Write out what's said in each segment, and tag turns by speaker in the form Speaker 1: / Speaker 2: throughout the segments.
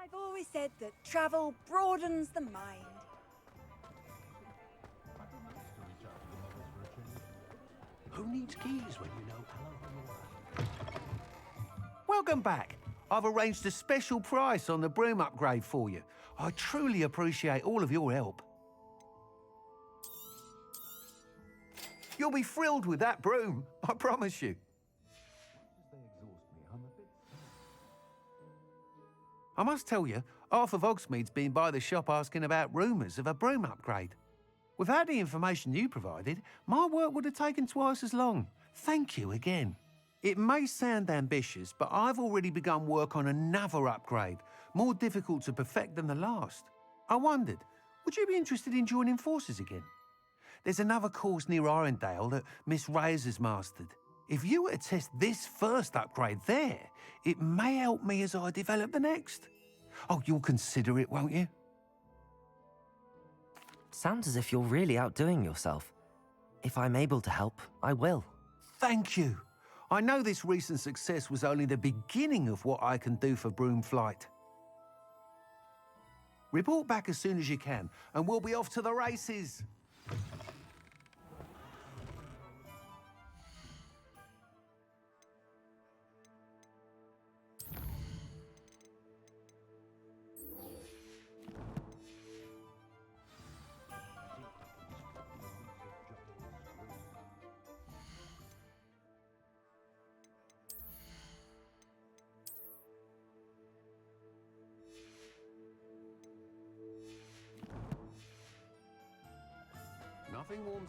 Speaker 1: I've always said that travel broadens the mind.
Speaker 2: Who needs keys when you know Alan on the way? Welcome back. I've arranged a special price on the broom upgrade for you. I truly appreciate all of your help. You'll be thrilled with that broom, I promise you. I must tell you, half of Hogsmeade's been by the shop asking about rumours of a broom upgrade. Without the information you provided, my work would have taken twice as long. Thank you again. It may sound ambitious, but I've already begun work on another upgrade, more difficult to perfect than the last. I wondered, would you be interested in joining forces again? There's another course near Arendelle that Miss Reyes has mastered. If you were to test this first upgrade there, it may help me as I develop the next. Oh, you'll consider it, won't you?
Speaker 3: Sounds as if you're really outdoing yourself. If I'm able to help, I will.
Speaker 2: Thank you. I know this recent success was only the beginning of what I can do for Broomflight. Report back as soon as you can, and we'll be off to the races.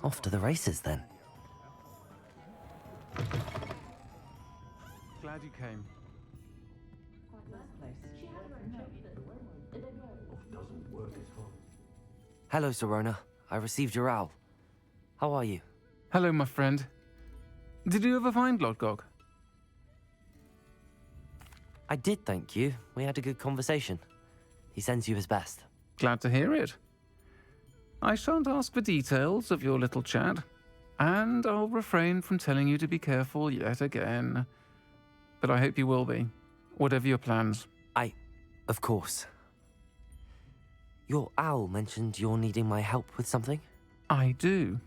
Speaker 3: Off to the races, then.
Speaker 4: Glad you came.
Speaker 3: Hello, Serona. I received your owl. How are you?
Speaker 4: Hello, my friend. Did you ever find Lodgok?
Speaker 3: I did, thank you. We had a good conversation. He sends you his best.
Speaker 4: Glad to hear it. I shan't ask for details of your little chat, and I'll refrain from telling you to be careful yet again. But I hope you will be, whatever your plans.
Speaker 3: Of course. Your owl mentioned you're needing my help with something?
Speaker 4: I do.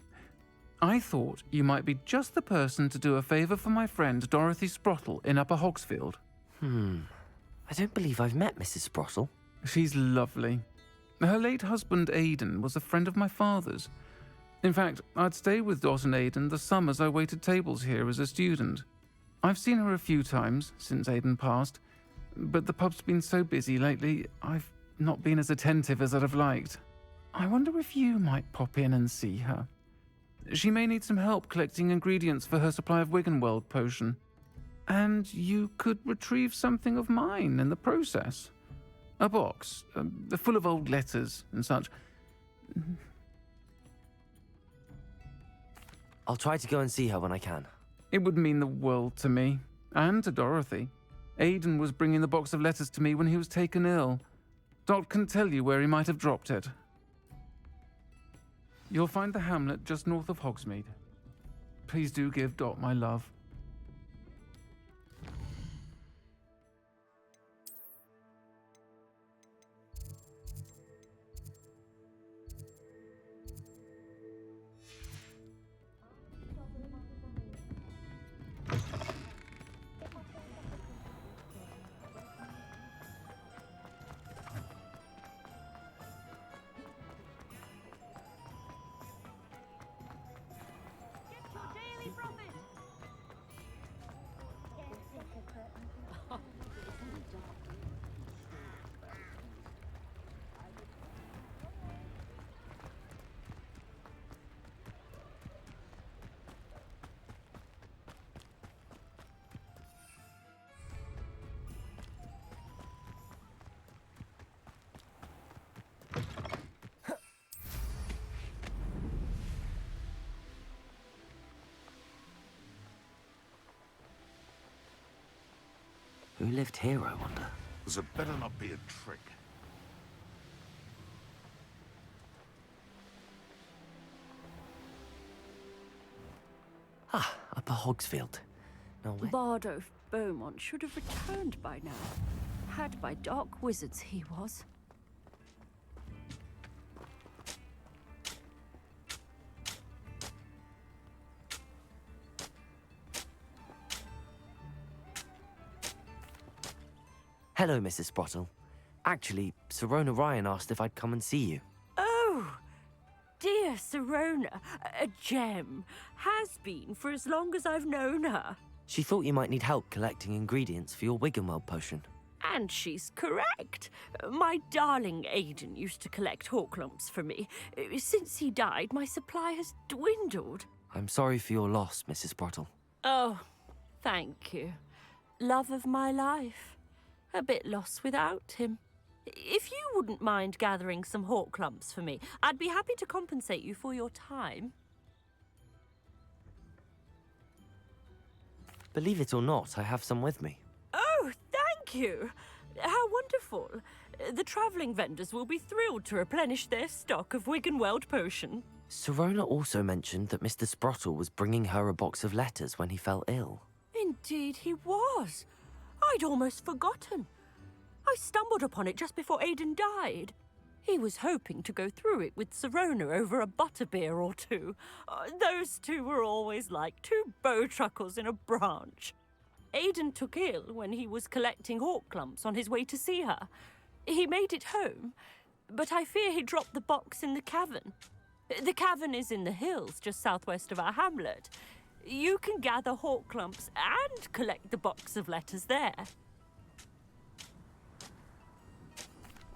Speaker 4: I thought you might be just the person to do a favour for my friend Dorothy Sprottle in Upper Hogsfield.
Speaker 3: I don't believe I've met Mrs. Sprottle.
Speaker 4: She's lovely. Her late husband Aidan was a friend of my father's. In fact, I'd stay with Dot and Aidan the summers I waited tables here as a student. I've seen her a few times since Aidan passed, but the pub's been so busy lately, I've not been as attentive as I'd have liked. I wonder if you might pop in and see her. She may need some help collecting ingredients for her supply of Wiggenweld potion. And you could retrieve something of mine in the process. A box, full of old letters and such.
Speaker 3: I'll try to go and see her when I can.
Speaker 4: It would mean the world to me, and to Dorothy. Aidan was bringing the box of letters to me when he was taken ill. Dot can tell you where he might have dropped it. You'll find the hamlet just north of Hogsmeade. Please do give Dot my love.
Speaker 3: Who lived here, I wonder?
Speaker 5: There better not be a trick.
Speaker 3: Upper Hogsfield. No way.
Speaker 6: Bardo Beaumont should have returned by now. Had by dark wizards he was.
Speaker 3: Hello, Mrs. Sprottle. Actually, Sirona Ryan asked if I'd come and see you.
Speaker 6: Oh, dear Sirona, a gem. Has been for as long as I've known her.
Speaker 3: She thought you might need help collecting ingredients for your Wiggenweld potion.
Speaker 6: And she's correct. My darling Aidan used to collect hawk lumps for me. Since he died, my supply has dwindled.
Speaker 3: I'm sorry for your loss, Mrs. Sprottle.
Speaker 6: Oh, thank you. Love of my life. A bit lost without him. If you wouldn't mind gathering some hawk lumps for me, I'd be happy to compensate you for your time.
Speaker 3: Believe it or not, I have some with me.
Speaker 6: Oh, thank you. How wonderful. The travelling vendors will be thrilled to replenish their stock of Wiggenweld potion.
Speaker 3: Sirona also mentioned that Mr. Sprottle was bringing her a box of letters when he fell ill.
Speaker 6: Indeed he was. I'd almost forgotten. I stumbled upon it just before Aidan died. He was hoping to go through it with Sirona over a butterbeer or two. Those two were always like two bowtruckles in a branch. Aidan took ill when he was collecting hawk clumps on his way to see her. He made it home, but I fear he dropped the box in the cavern. The cavern is in the hills just southwest of our hamlet. You can gather hawk clumps and collect the box of letters there.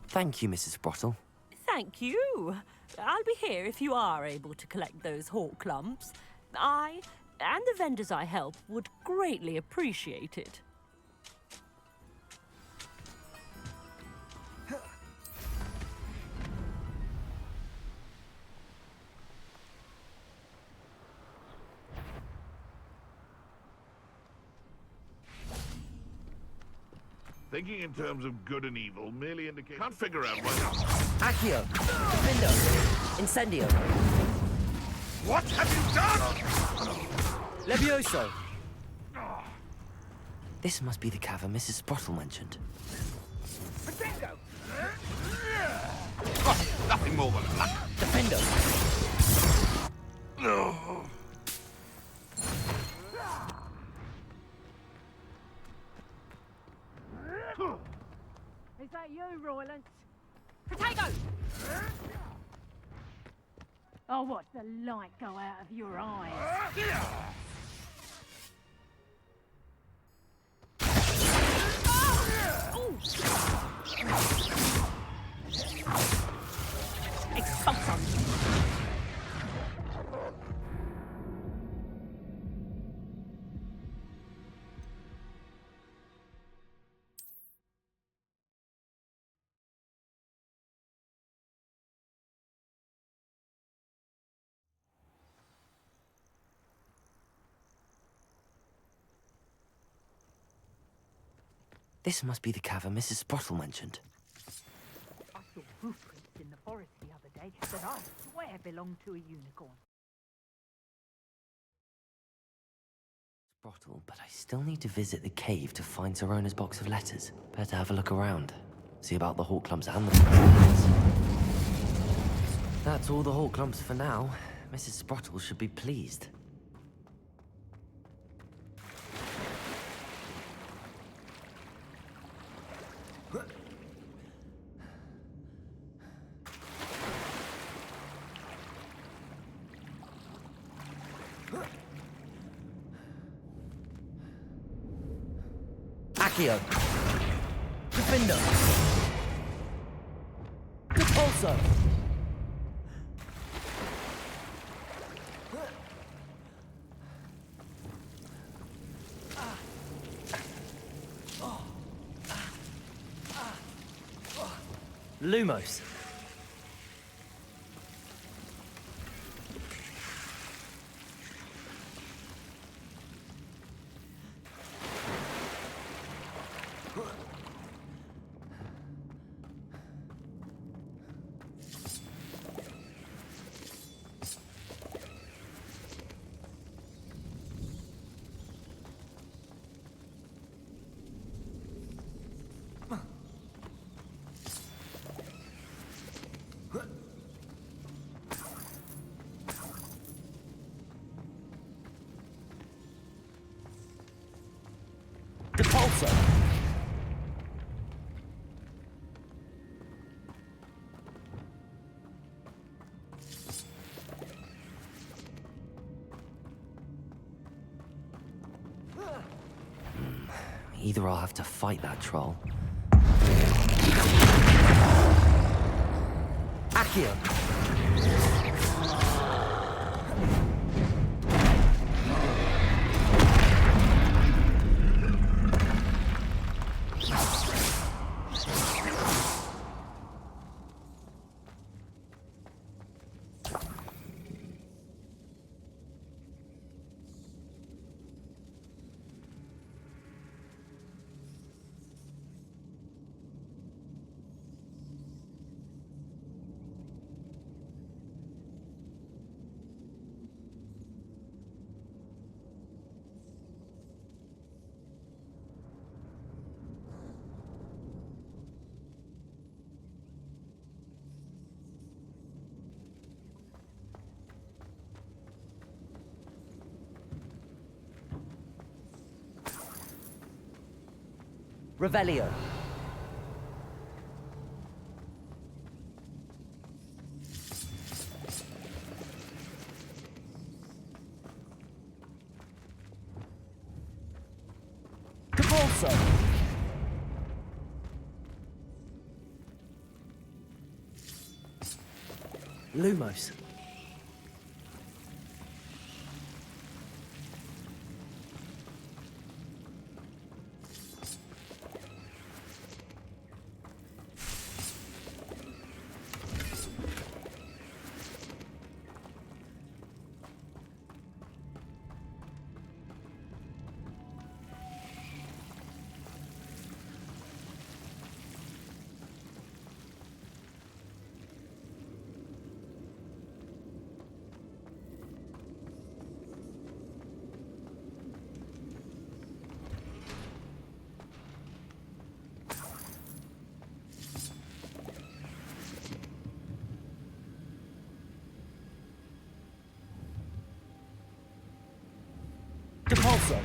Speaker 3: Thank you, Mrs. Sprottle.
Speaker 6: Thank you. I'll be here if you are able to collect those hawk clumps. I and the vendors I help would greatly appreciate it.
Speaker 5: Thinking in terms of good and evil merely indicates... Can't figure out why not.
Speaker 7: Accio! Defendo! Incendio!
Speaker 5: What have you done?
Speaker 7: Levioso!
Speaker 3: This must be the cavern Mrs. Sprottle mentioned.
Speaker 5: Oh, nothing more than luck.
Speaker 7: Defendo!
Speaker 8: Is that you, Royland? Potato! Oh, watch the light go out of your eyes.
Speaker 6: Expulsum!
Speaker 3: This must be the cavern Mrs. Sprottle mentioned.
Speaker 8: I saw footprints in the forest the other day that I swear belonged to a unicorn.
Speaker 3: Sprottle, but I still need to visit the cave to find Sirona's box of letters. Better have a look around. See about the hawk clumps and the footprints. That's all the hawk clumps for now. Mrs. Sprottle should be pleased.
Speaker 7: Accio! Defendo! Repulso! Lumos! Repulsor.
Speaker 3: Either I'll have to fight that troll.
Speaker 7: Accio. Revelio. Repulsor. Lumos. Repulsor.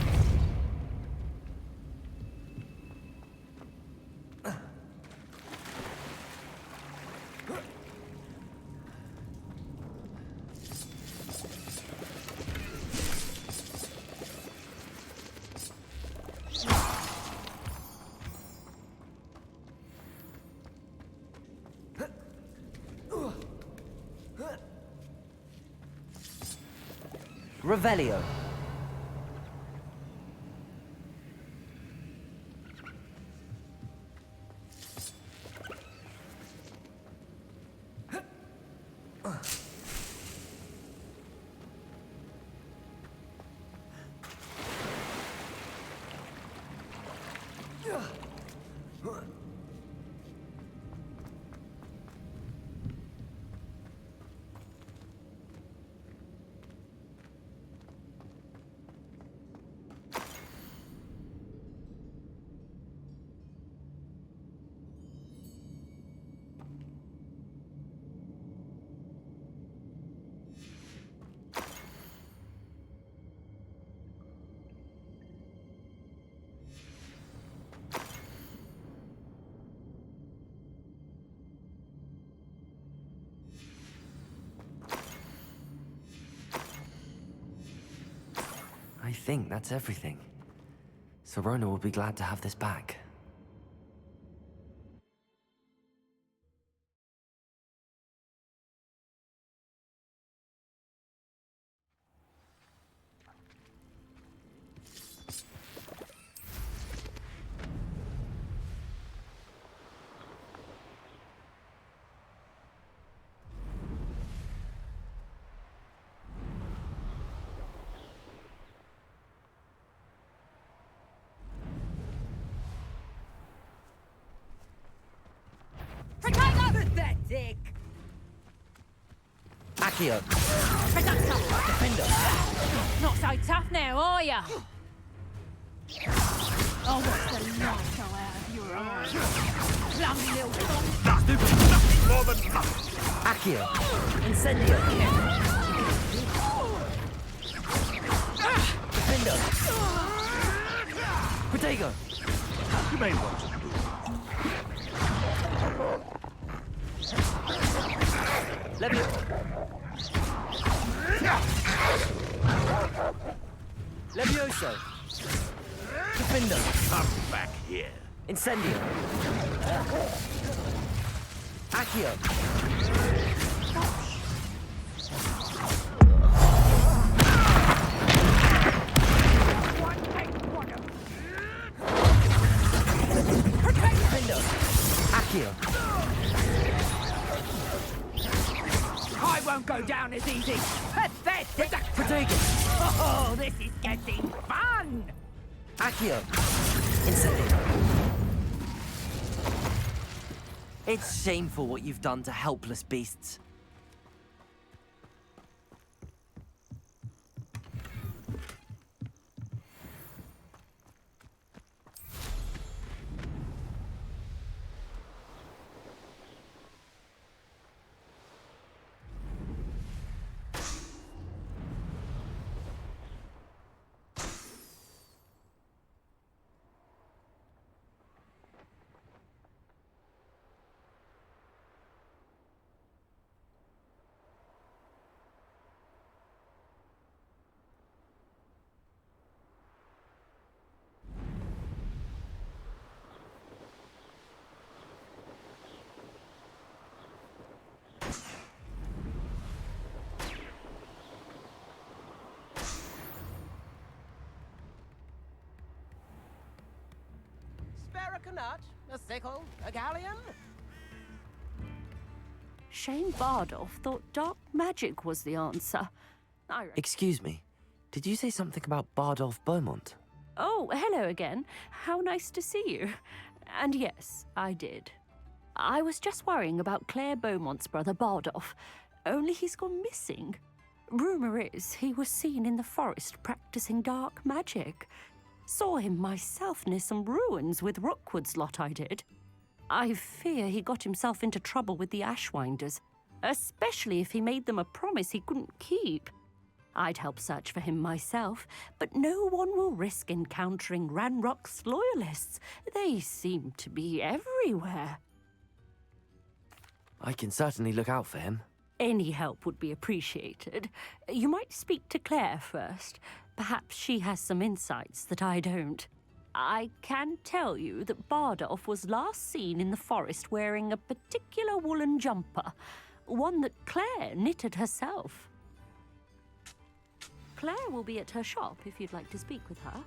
Speaker 7: Revelio.
Speaker 3: I think that's everything. Sirona will be glad to have this back.
Speaker 1: Pathetic!
Speaker 7: Accio.
Speaker 1: Predator!
Speaker 7: Defender.
Speaker 1: Not so tough now, are ya? Oh, what's the light go out of your eyes? Bloody little dog!
Speaker 5: Nothing more than nothing.
Speaker 7: Accio. Incendio. Defender. Protego.
Speaker 5: You may want to move.
Speaker 7: Levioso. Defender.
Speaker 5: Come back here.
Speaker 7: Incendio. Accio. Defender. Accio.
Speaker 8: I won't go down as easy. Pathetic.
Speaker 7: Protego.
Speaker 8: Oh, this is getting fun.
Speaker 7: Accio. Incendio. It's shameful what you've done to helpless beasts.
Speaker 9: A nut, a sickle, a galleon.
Speaker 6: Shane Bardolph thought dark magic was the answer.
Speaker 3: Excuse me, did you say something about Bardolph Beaumont?
Speaker 6: Oh, hello again. How nice to see you. And yes, I did. I was just worrying about Claire Beaumont's brother Bardolph, only he's gone missing. Rumour is he was seen in the forest practicing dark magic. Saw him myself near some ruins with Rookwood's lot I did. I fear he got himself into trouble with the Ashwinders, especially if he made them a promise he couldn't keep. I'd help search for him myself, but no one will risk encountering Ranrock's loyalists. They seem to be everywhere.
Speaker 3: I can certainly look out for him.
Speaker 6: Any help would be appreciated. You might speak to Claire first. Perhaps she has some insights that I don't. I can tell you that Bardolph was last seen in the forest wearing a particular woolen jumper, one that Claire knitted herself. Claire will be at her shop if you'd like to speak with her.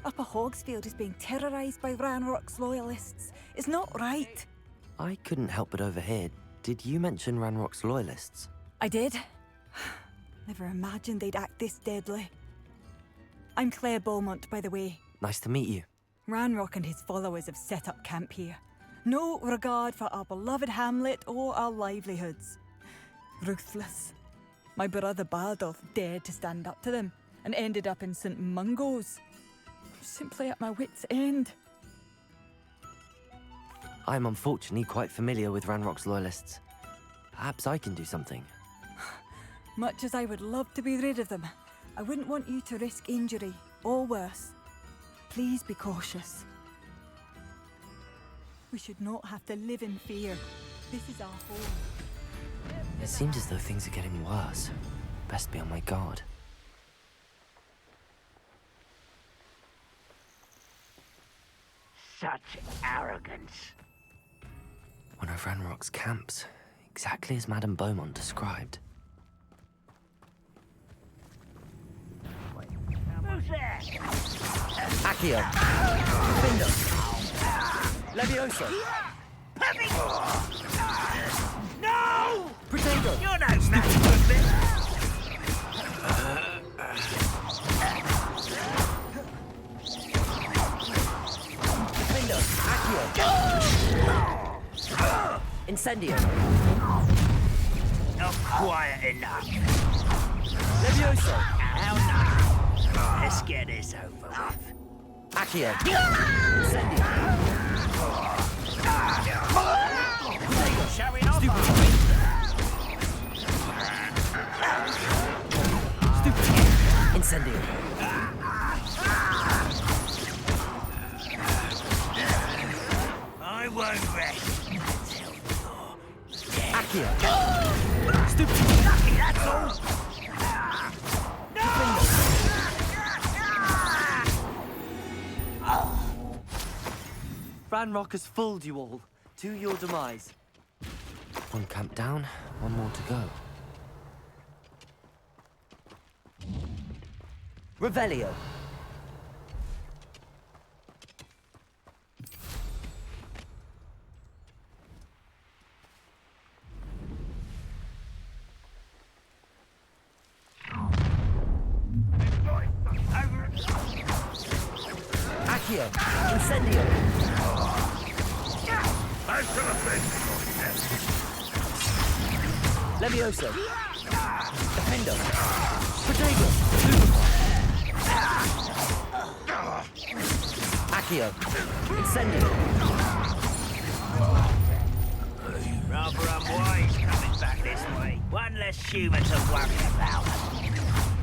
Speaker 10: Upper Hogsfield is being terrorised by Ranrock's loyalists. It's not right.
Speaker 3: I couldn't help but overhear. Did you mention Ranrock's loyalists?
Speaker 10: I did. Never imagined they'd act this deadly. I'm Claire Beaumont, by the way.
Speaker 3: Nice to meet you.
Speaker 10: Ranrock and his followers have set up camp here. No regard for our beloved hamlet or our livelihoods. Ruthless. My brother Bardolph dared to stand up to them and ended up in St. Mungo's. Simply at my wit's end.
Speaker 3: I'm unfortunately quite familiar with Ranrock's loyalists. Perhaps I can do something.
Speaker 10: Much as I would love to be rid of them, I wouldn't want you to risk injury, or worse. Please be cautious. We should not have to live in fear. This is our home.
Speaker 3: It seems as though things are getting worse. Best be on my guard.
Speaker 8: Such arrogance.
Speaker 3: One of Ranrock's camps, exactly as Madame Beaumont described.
Speaker 8: Who's there?
Speaker 7: Accio. Defender. Levioso.
Speaker 8: No!
Speaker 7: Protego.
Speaker 8: You're no match for this.
Speaker 7: Defender. Accio. Incendio.
Speaker 8: Not quiet enough.
Speaker 7: Levioso.
Speaker 8: How now? Let's get this over with.
Speaker 7: Accio. Incendio.
Speaker 8: Showing off.
Speaker 7: Incendio.
Speaker 9: I won't rest until you're
Speaker 7: Accio.
Speaker 9: stupid. Lucky, that's all.
Speaker 7: Ranrock has fooled you all. To your demise.
Speaker 3: One camp down, one more to go.
Speaker 7: Revelio. Accio. Incendio.
Speaker 5: I should have been.
Speaker 7: Levioso. Defendo. Protego. Accio. Incendio.
Speaker 9: Rather unwise coming back this way. One less human to worry about.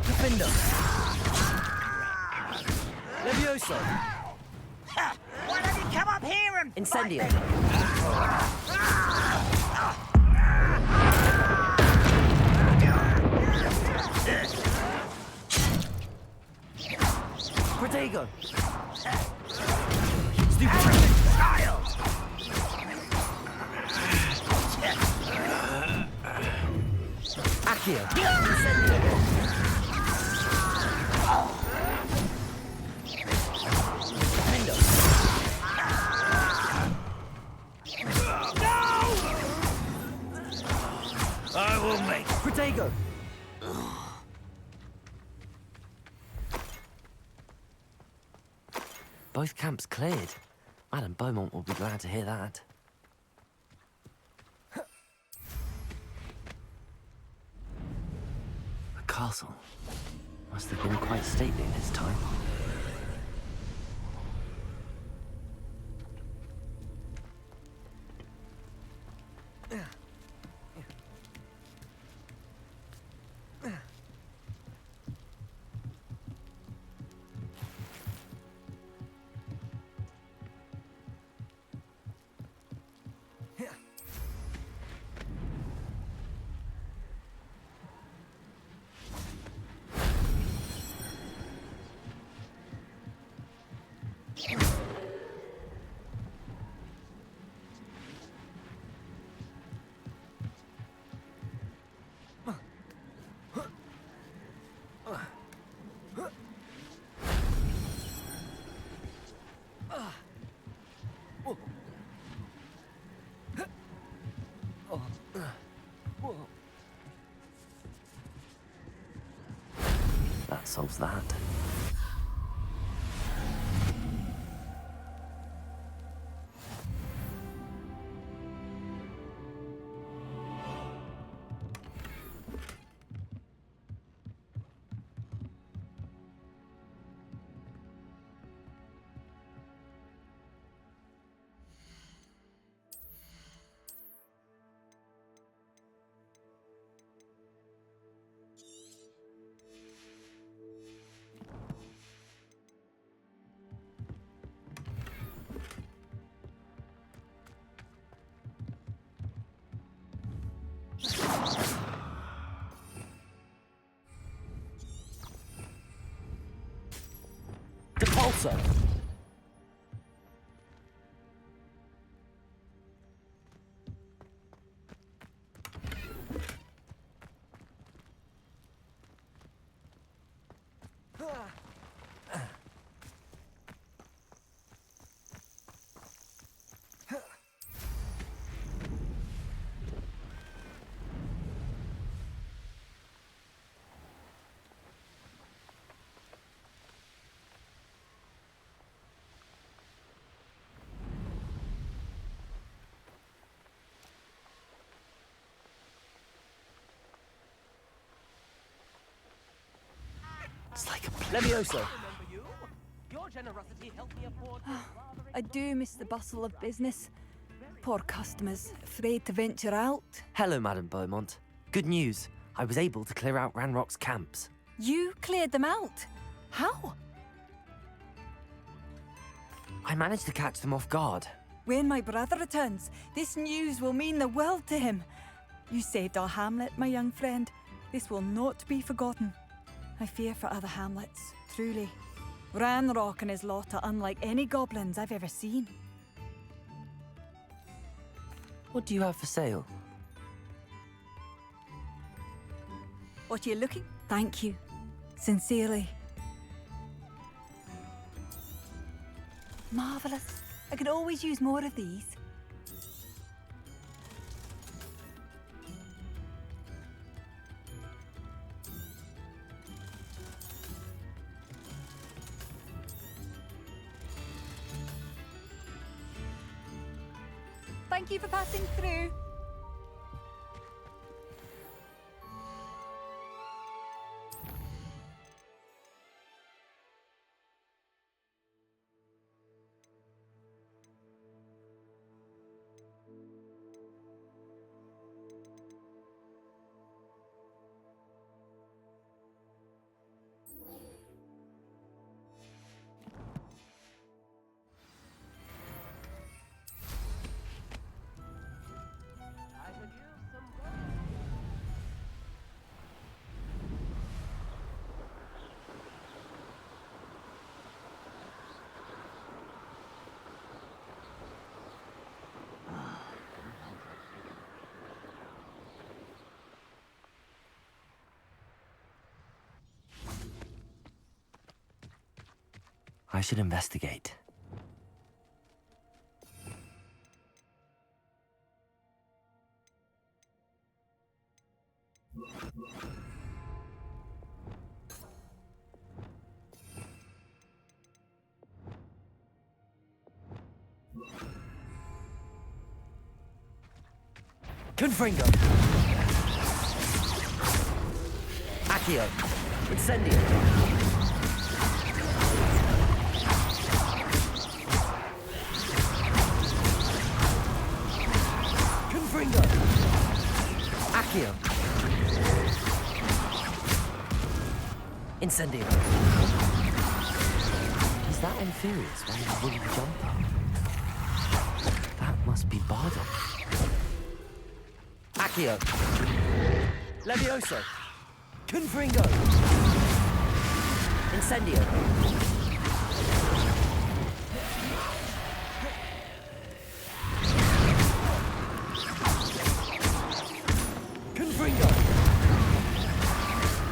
Speaker 7: Defendo. Levioso.
Speaker 9: Why don't you come up here and
Speaker 7: Incendio. Protego. Stupid
Speaker 9: child?
Speaker 7: Accio. Incendio. Defendo.
Speaker 9: I will make.
Speaker 7: Protego.
Speaker 3: Both camps cleared. Madame Beaumont will be glad to hear that. A castle. Must have been quite stately in its time. That solves that.
Speaker 7: Depulso.
Speaker 3: It's like a
Speaker 7: Levioso.
Speaker 9: Your generosity helped me afford.
Speaker 10: I do miss the bustle of business. Poor customers, afraid to venture out.
Speaker 3: Hello, Madame Beaumont. Good news. I was able to clear out Ranrock's camps.
Speaker 10: You cleared them out. How?
Speaker 7: I managed to catch them off guard.
Speaker 10: When my brother returns, this news will mean the world to him. You saved our hamlet, my young friend. This will not be forgotten. I fear for other hamlets, truly. Ranrock and his lot are unlike any goblins I've ever seen.
Speaker 3: What do you have for sale?
Speaker 10: What are you looking? Thank you. Sincerely. Marvellous. I could always use more of these. Thank you for passing through.
Speaker 3: I should investigate.
Speaker 7: Confringo! Accio! Incendio! Confringo! Accio! Incendio!
Speaker 3: Is that Infurious wearing a wooden jumper? That must be Bardock.
Speaker 7: Accio! Levioso! Confringo! Incendio! Confringo!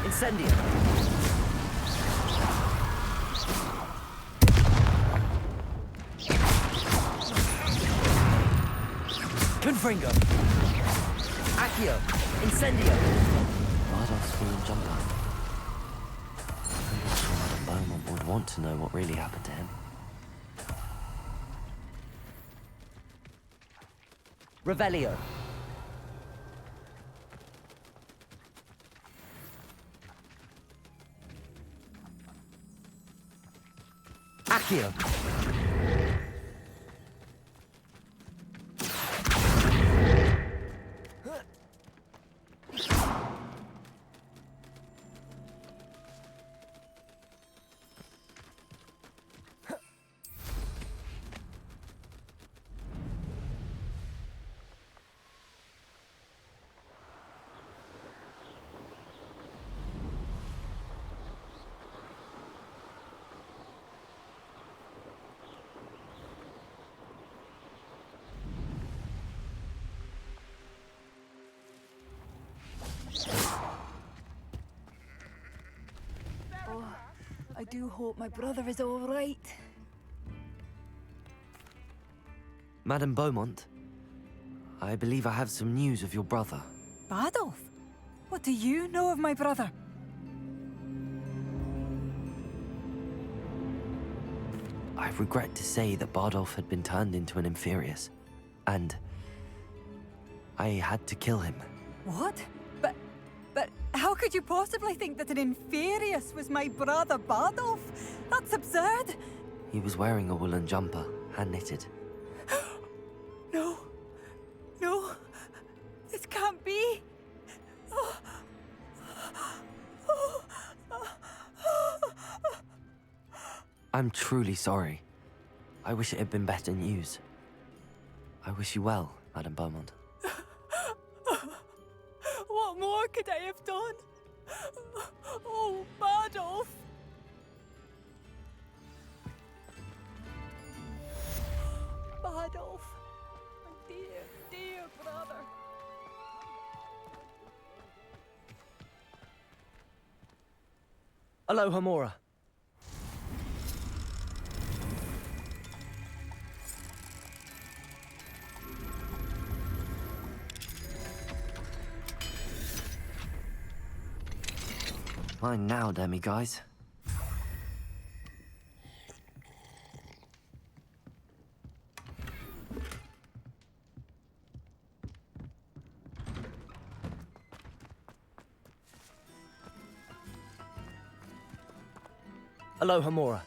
Speaker 7: Incendio! Confringo! Accio! Incendio!
Speaker 3: Bardock's wooden jumper. I'm not sure Madame Beaumont would want to know what really happened to him.
Speaker 7: Revelio! Accio!
Speaker 10: Oh, I do hope my brother is all right.
Speaker 3: Madame Beaumont, I believe I have some news of your brother.
Speaker 10: Bardolph? What do you know of my brother?
Speaker 3: I regret to say that Bardolph had been turned into an Infurious, and I had to kill him.
Speaker 10: What? But how could you possibly think that an Infurious was my brother Bardolph? That's absurd!
Speaker 3: He was wearing a woolen jumper, hand-knitted.
Speaker 10: No. No. This can't be. Oh. Oh.
Speaker 3: I'm truly sorry. I wish it had been better news. I wish you well, Madame Beaumont.
Speaker 10: What more could I have done? Oh, Badolf! Badolf, my dear, dear brother.
Speaker 7: Aloha, Mora.
Speaker 3: Mine now, Demi, guys.
Speaker 7: Aloha, Mora.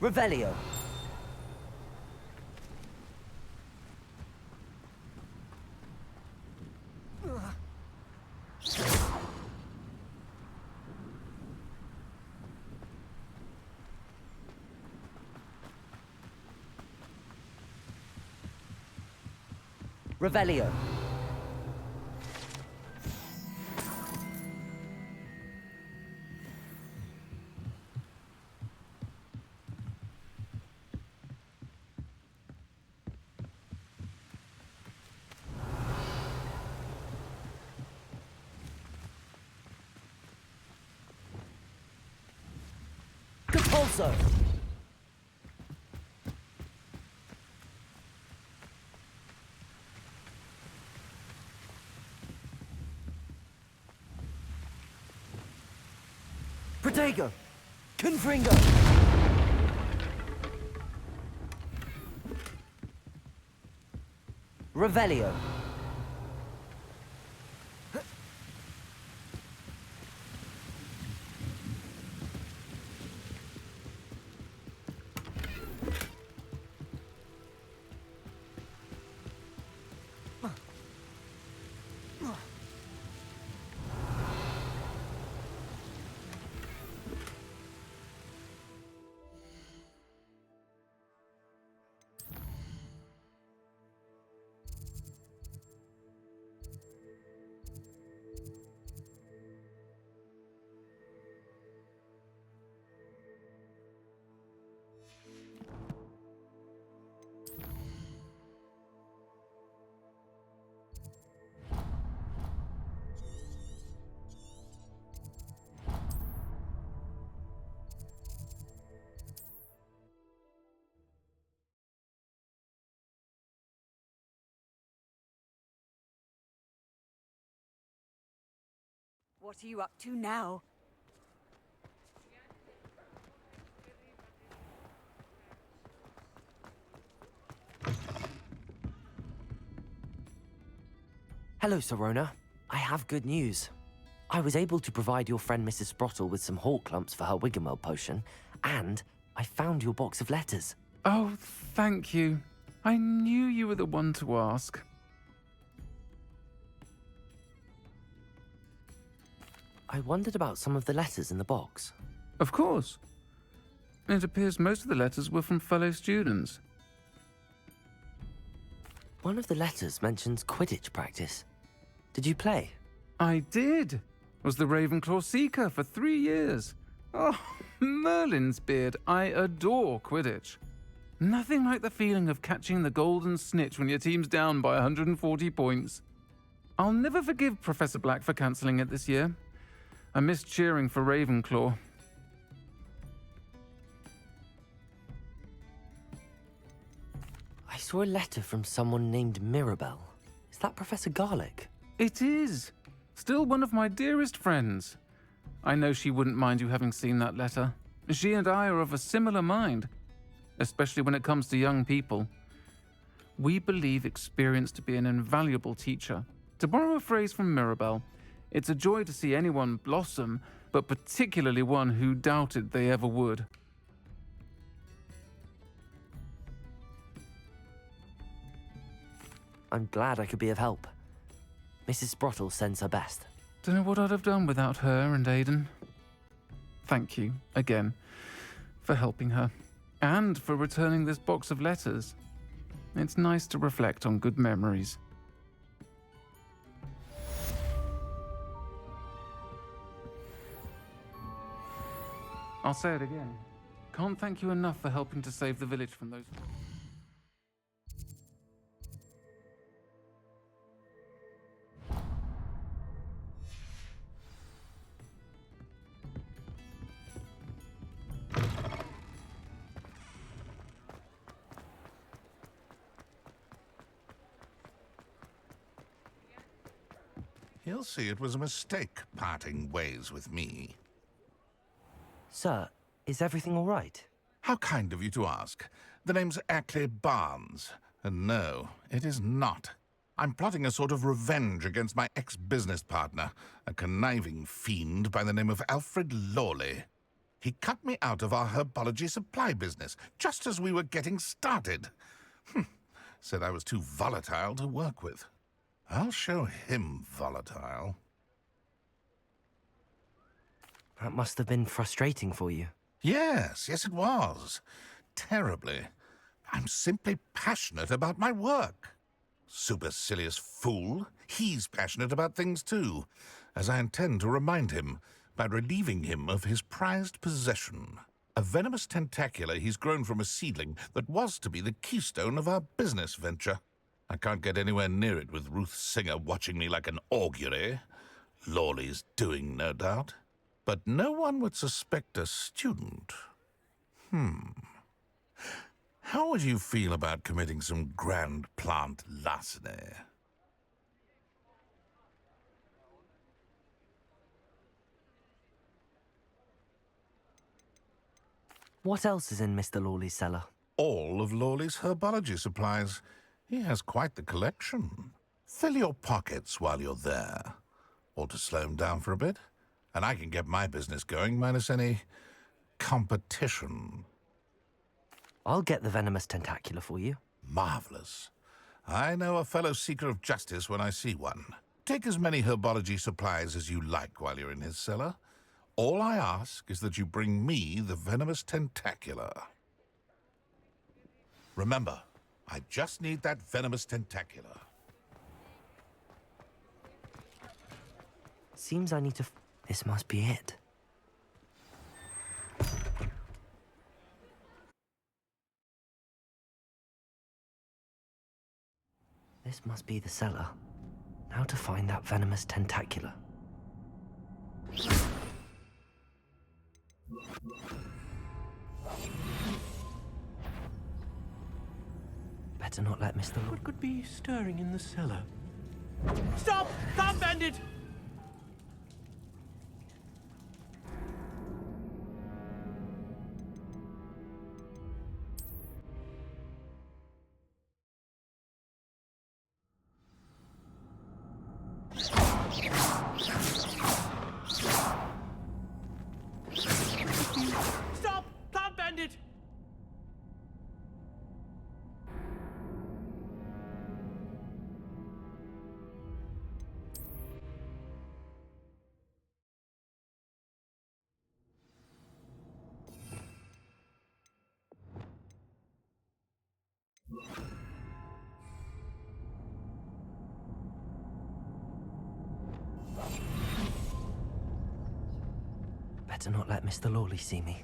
Speaker 7: Revelio. Revelio. Compulso. Protego. Confringo. Revelio.
Speaker 10: What are you up to now?
Speaker 3: Hello, Serona. I have good news. I was able to provide your friend Mrs. Sprottle with some hawk clumps for her Wiggenweld potion, and I found your box of letters.
Speaker 4: Oh, thank you. I knew you were the one to ask.
Speaker 3: I wondered about some of the letters in the box.
Speaker 4: Of course. It appears most of the letters were from fellow students.
Speaker 3: One of the letters mentions Quidditch practice. Did you play?
Speaker 4: I did. Was the Ravenclaw Seeker for 3 years. Oh, Merlin's beard. I adore Quidditch. Nothing like the feeling of catching the golden snitch when your team's down by 140 points. I'll never forgive Professor Black for cancelling it this year. I missed cheering for Ravenclaw.
Speaker 3: I saw a letter from someone named Mirabelle. Is that Professor Garlick?
Speaker 4: It is. Still one of my dearest friends. I know she wouldn't mind you having seen that letter. She and I are of a similar mind, especially when it comes to young people. We believe experience to be an invaluable teacher. To borrow a phrase from Mirabelle, it's a joy to see anyone blossom, but particularly one who doubted they ever would.
Speaker 3: I'm glad I could be of help. Mrs. Sprottle sends her best.
Speaker 4: Don't know what I'd have done without her and Aidan. Thank you, again, for helping her, and for returning this box of letters. It's nice to reflect on good memories. I'll say it again. Can't thank you enough for helping to save the village from those...
Speaker 5: He'll see it was a mistake parting ways with me.
Speaker 3: Sir, is everything all right?
Speaker 5: How kind of you to ask. The name's Ackley Barnes. And no, it is not. I'm plotting a sort of revenge against my ex-business partner, a conniving fiend by the name of Alfred Lawley. He cut me out of our herbology supply business, just as we were getting started. Said I was too volatile to work with. I'll show him volatile.
Speaker 3: That must have been frustrating for you.
Speaker 5: Yes, it was. Terribly. I'm simply passionate about my work. Supercilious fool. He's passionate about things too, as I intend to remind him by relieving him of his prized possession. A venomous tentacula he's grown from a seedling that was to be the keystone of our business venture. I can't get anywhere near it with Ruth Singer watching me like an augury. Lawley's doing, no doubt. But no one would suspect a student. How would you feel about committing some grand plant larceny?
Speaker 3: What else is in Mr. Lawley's cellar?
Speaker 5: All of Lawley's herbology supplies. He has quite the collection. Fill your pockets while you're there. Or to slow him down for a bit, and I can get my business going minus any competition.
Speaker 3: I'll get the venomous tentacula for you.
Speaker 5: Marvelous. I know a fellow seeker of justice when I see one. Take as many herbology supplies as you like while you're in his cellar. All I ask is that you bring me the venomous tentacula. Remember, I just need that venomous tentacula.
Speaker 3: Seems I need to... This must be it. This must be the cellar. Now to find that venomous tentacula. Better not let Mr.
Speaker 11: What could be stirring in the cellar? Stop! Can't bend it! Stop! Can't bend it!
Speaker 3: Better not let Mr. Lawley see me.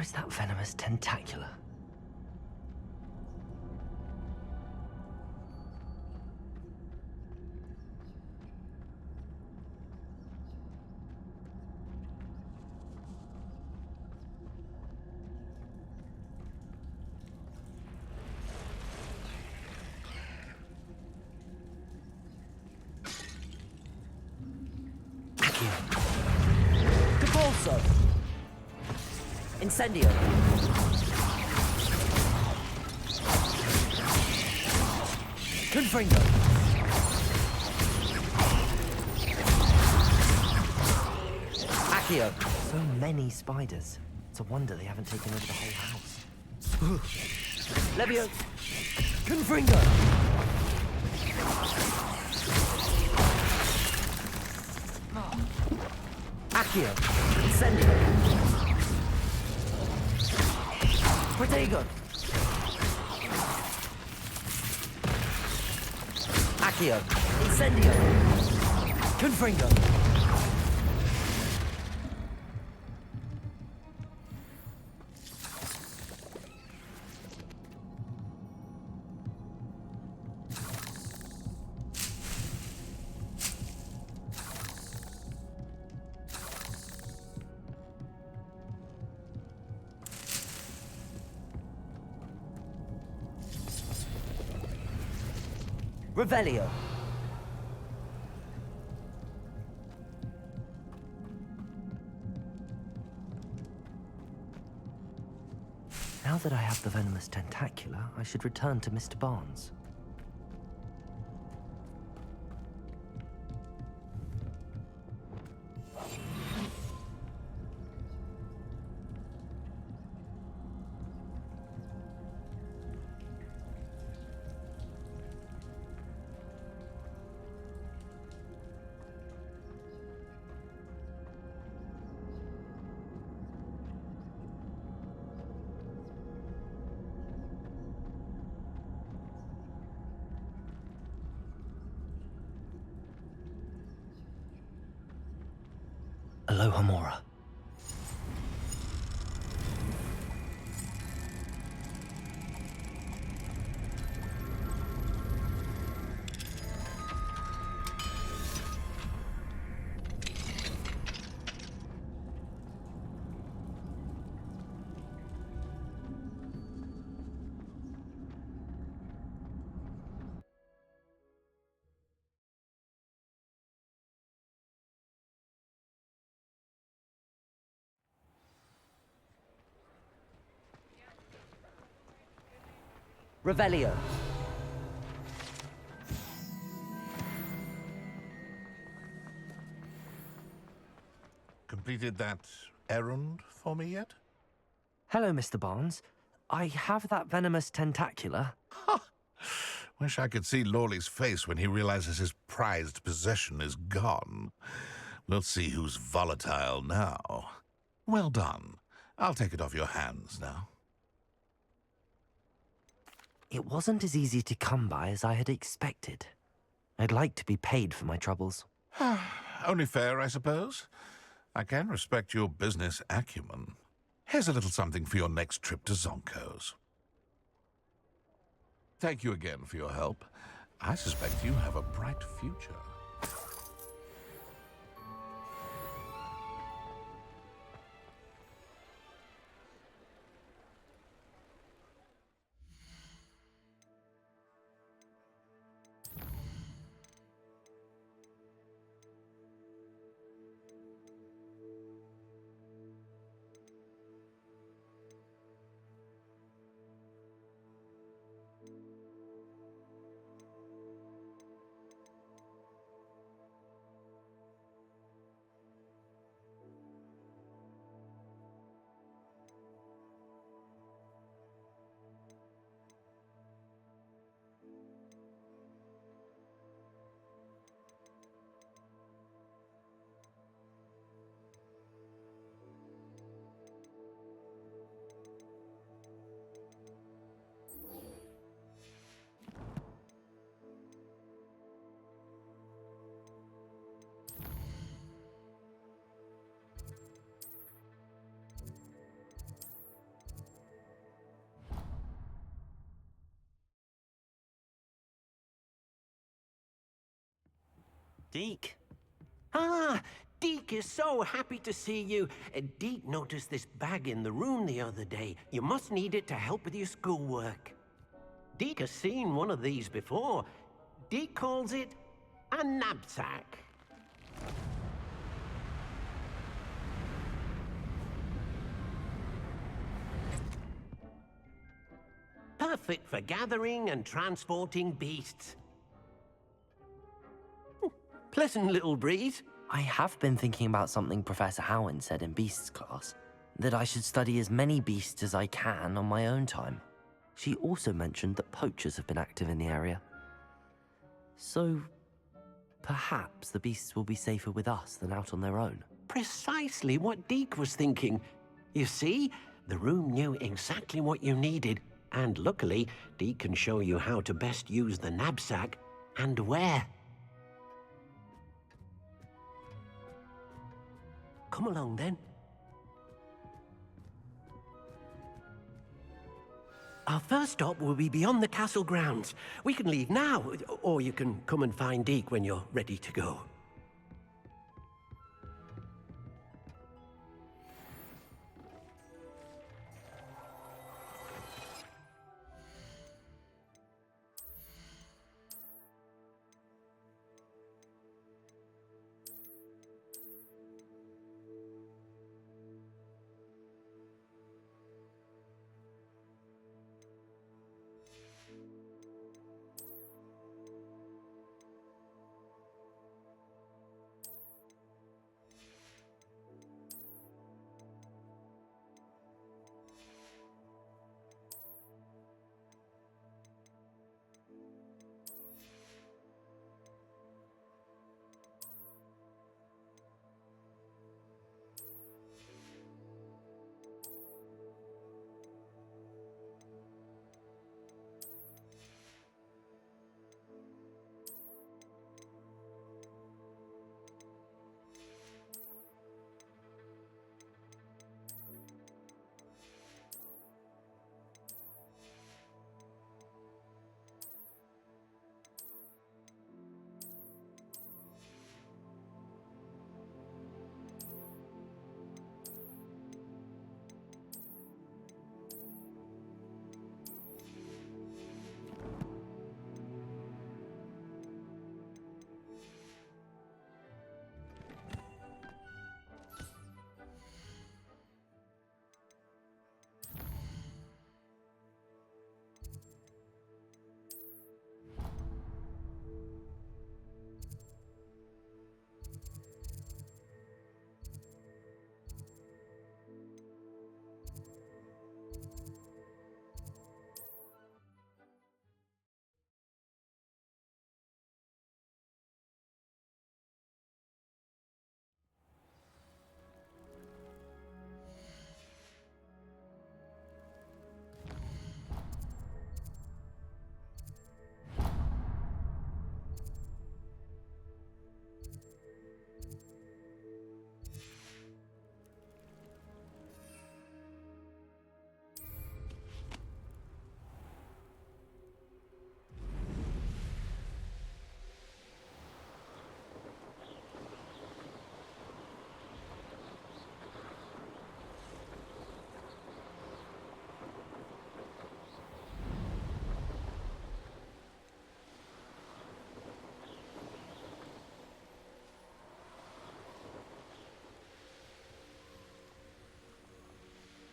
Speaker 3: is that venomous tentacula?
Speaker 7: Capulso! Incendio! Confringo! Accio!
Speaker 3: So many spiders. It's a wonder they haven't taken over the whole house.
Speaker 7: Levio! Confringo! Accio! Incendio! Protego! Accio! Incendio! Confringo! Revelio.
Speaker 3: Now that I have the venomous tentacula, I should return to Mr. Barnes. Aloha Mora.
Speaker 7: Revelio.
Speaker 5: Completed that errand for me yet?
Speaker 3: Hello, Mr. Barnes. I have that venomous tentacula.
Speaker 5: Wish I could see Lawley's face when he realizes his prized possession is gone. We'll see who's volatile now. Well done. I'll take it off your hands now.
Speaker 3: It wasn't as easy to come by as I had expected. I'd like to be paid for my troubles.
Speaker 5: Only fair, I suppose. I can respect your business acumen. Here's a little something for your next trip to Zonko's. Thank you again for your help. I suspect you have a bright future.
Speaker 3: Deke.
Speaker 11: Ah, Deke is so happy to see you. Deke noticed this bag in the room the other day. You must need it to help with your schoolwork. Deke has seen one of these before. Deke calls it a knapsack. Perfect for gathering and transporting beasts. Pleasant little breeze.
Speaker 3: I have been thinking about something Professor Howen said in Beasts class, that I should study as many beasts as I can on my own time. She also mentioned that poachers have been active in the area. So, perhaps the beasts will be safer with us than out on their own.
Speaker 11: Precisely what Deke was thinking. You see, the room knew exactly what you needed, and luckily, Deke can show you how to best use the knapsack and where. Come along then. Our first stop will be beyond the castle grounds. We can leave now, or you can come and find Deke when you're ready to go.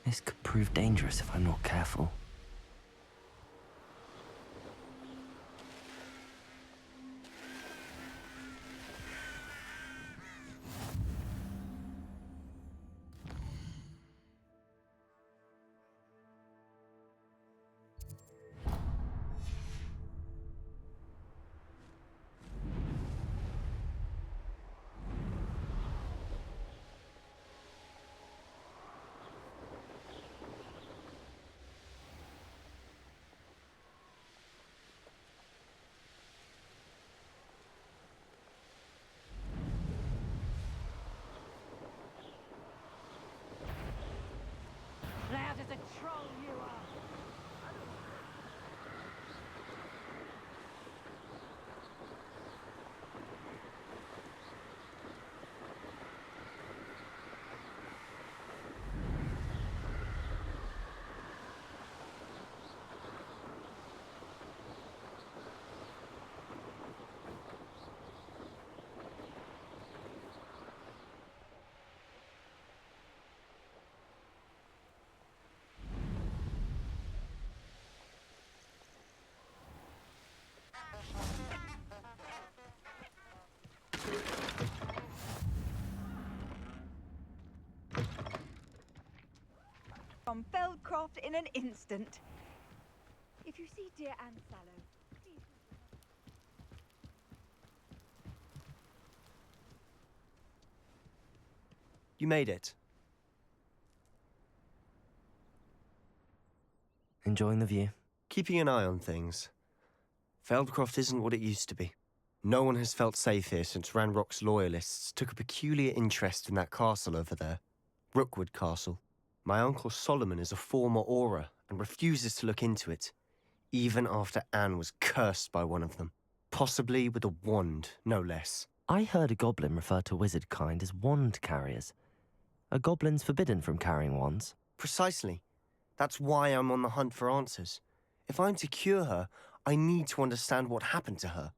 Speaker 3: This could prove dangerous if I'm not careful.
Speaker 10: Feldcroft in an instant. If you see dear Anne Sallow, please...
Speaker 12: You made it.
Speaker 3: Enjoying the view?
Speaker 12: Keeping an eye on things. Feldcroft isn't what it used to be. No one has felt safe here since Ranrock's loyalists took a peculiar interest in that castle over there. Rookwood Castle. My uncle Solomon is a former Auror and refuses to look into it, even after Anne was cursed by one of them. Possibly with a wand, no less.
Speaker 3: I heard a goblin refer to wizard kind as wand carriers. Are goblins forbidden from carrying wands?
Speaker 12: Precisely. That's why I'm on the hunt for answers. If I'm to cure her, I need to understand what happened to her.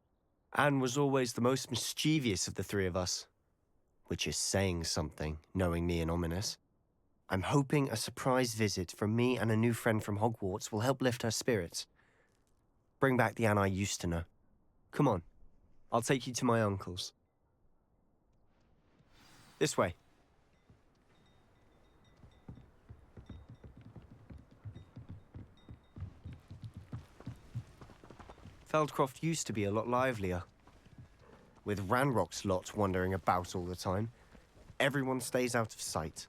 Speaker 12: Anne was always the most mischievous of the three of us. Which is saying something, knowing me and Ominous. I'm hoping a surprise visit from me and a new friend from Hogwarts will help lift her spirits. Bring back the Anne I used to know. Come on, I'll take you to my uncle's. This way. Feldcroft used to be a lot livelier. With Ranrock's lot wandering about all the time, everyone stays out of sight.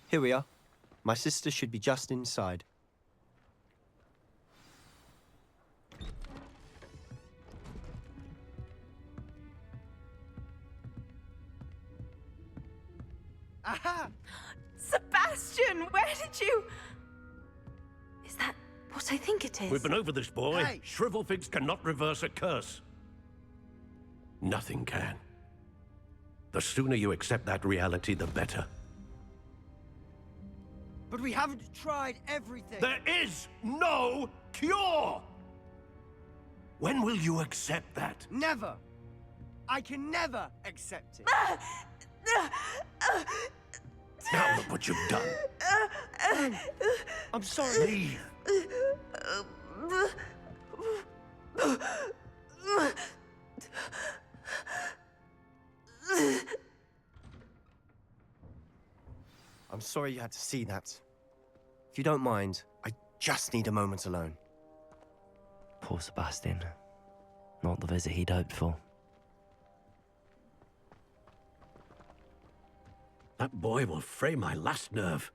Speaker 12: Here we are. My sister should be just inside.
Speaker 10: Aha! Sebastian, where did you...
Speaker 13: Is that what I think it is?
Speaker 11: We've been over this, boy.
Speaker 12: Hey!
Speaker 11: Shrivelfigs cannot reverse a curse. Nothing can. The sooner you accept that reality, the better.
Speaker 7: But we haven't tried everything.
Speaker 11: There is no cure! When will you accept that?
Speaker 7: Never. I can never accept it.
Speaker 11: Now look what you've done.
Speaker 12: I'm sorry.
Speaker 11: Leave.
Speaker 12: I'm sorry you had to see that. If you don't mind, I just need a moment alone.
Speaker 3: Poor Sebastian. Not the visit he'd hoped for.
Speaker 11: That boy will fray my last nerve.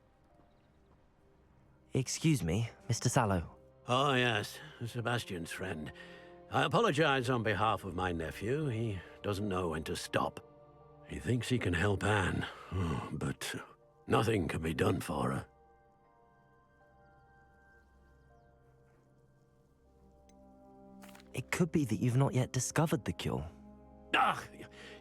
Speaker 3: Excuse me, Mr. Sallow.
Speaker 11: Oh, yes, Sebastian's friend. I apologize on behalf of my nephew. He doesn't know when to stop. He thinks he can help Anne, but nothing can be done for her.
Speaker 3: It could be that you've not yet discovered the cure.
Speaker 11: Ah,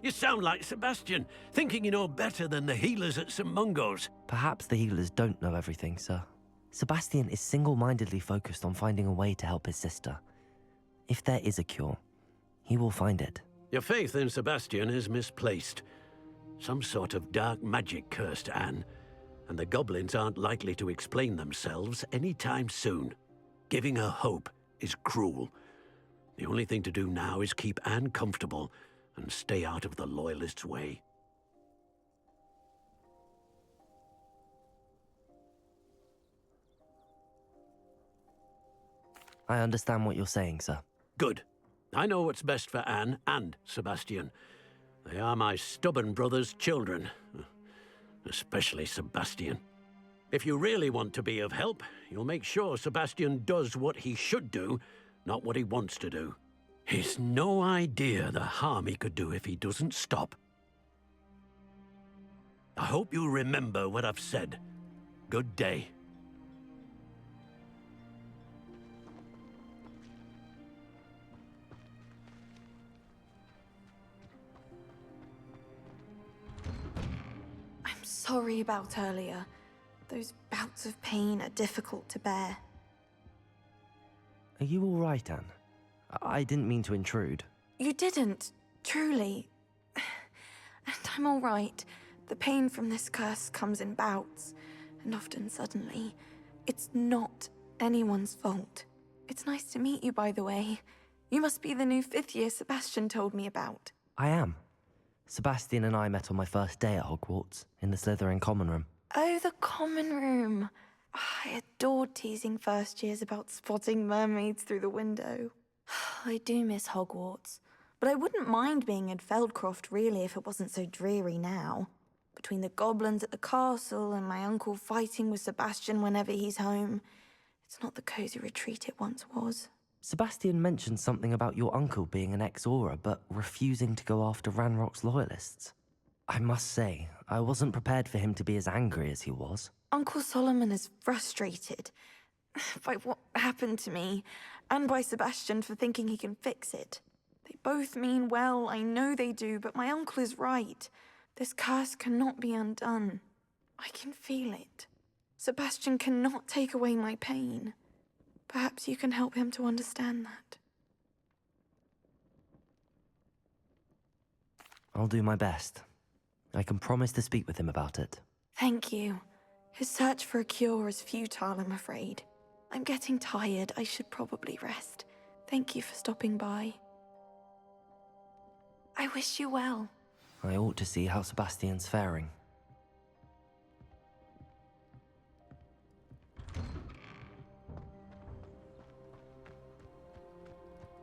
Speaker 11: you sound like Sebastian, thinking you know better than the healers at St. Mungo's.
Speaker 3: Perhaps the healers don't know everything, sir. Sebastian is single-mindedly focused on finding a way to help his sister. If there is a cure, he will find it.
Speaker 11: Your faith in Sebastian is misplaced. Some sort of dark magic cursed Anne, and the goblins aren't likely to explain themselves anytime soon. Giving her hope is cruel. The only thing to do now is keep Anne comfortable and stay out of the Loyalists' way.
Speaker 3: I understand what you're saying, sir.
Speaker 11: Good. I know what's best for Anne and Sebastian. They are my stubborn brother's children. Especially Sebastian. If you really want to be of help, you'll make sure Sebastian does what he should do, not what he wants to do. He's no idea the harm he could do if he doesn't stop. I hope you remember what I've said. Good day.
Speaker 13: I'm sorry about earlier. Those bouts of pain are difficult to bear.
Speaker 3: Are you all right, Anne? I didn't mean to intrude.
Speaker 13: You didn't, truly. And I'm all right. The pain from this curse comes in bouts, and often suddenly. It's not anyone's fault. It's nice to meet you, by the way. You must be the new 5th year Sebastian told me about.
Speaker 3: I am. Sebastian and I met on my first day at Hogwarts, in the Slytherin common room.
Speaker 13: Oh, the common room. I adored teasing first years about spotting mermaids through the window. I do miss Hogwarts, but I wouldn't mind being in Feldcroft really if it wasn't so dreary now. Between the goblins at the castle and my uncle fighting with Sebastian whenever he's home, it's not the cosy retreat it once was.
Speaker 3: Sebastian mentioned something about your uncle being an ex-Auror, but refusing to go after Ranrock's loyalists. I must say, I wasn't prepared for him to be as angry as he was.
Speaker 13: Uncle Solomon is frustrated by what happened to me, and by Sebastian for thinking he can fix it. They both mean well, I know they do, but my uncle is right. This curse cannot be undone. I can feel it. Sebastian cannot take away my pain. Perhaps you can help him to understand that.
Speaker 3: I'll do my best. I can promise to speak with him about it.
Speaker 13: Thank you. His search for a cure is futile, I'm afraid. I'm getting tired. I should probably rest. Thank you for stopping by. I wish you well.
Speaker 3: I ought to see how Sebastian's faring.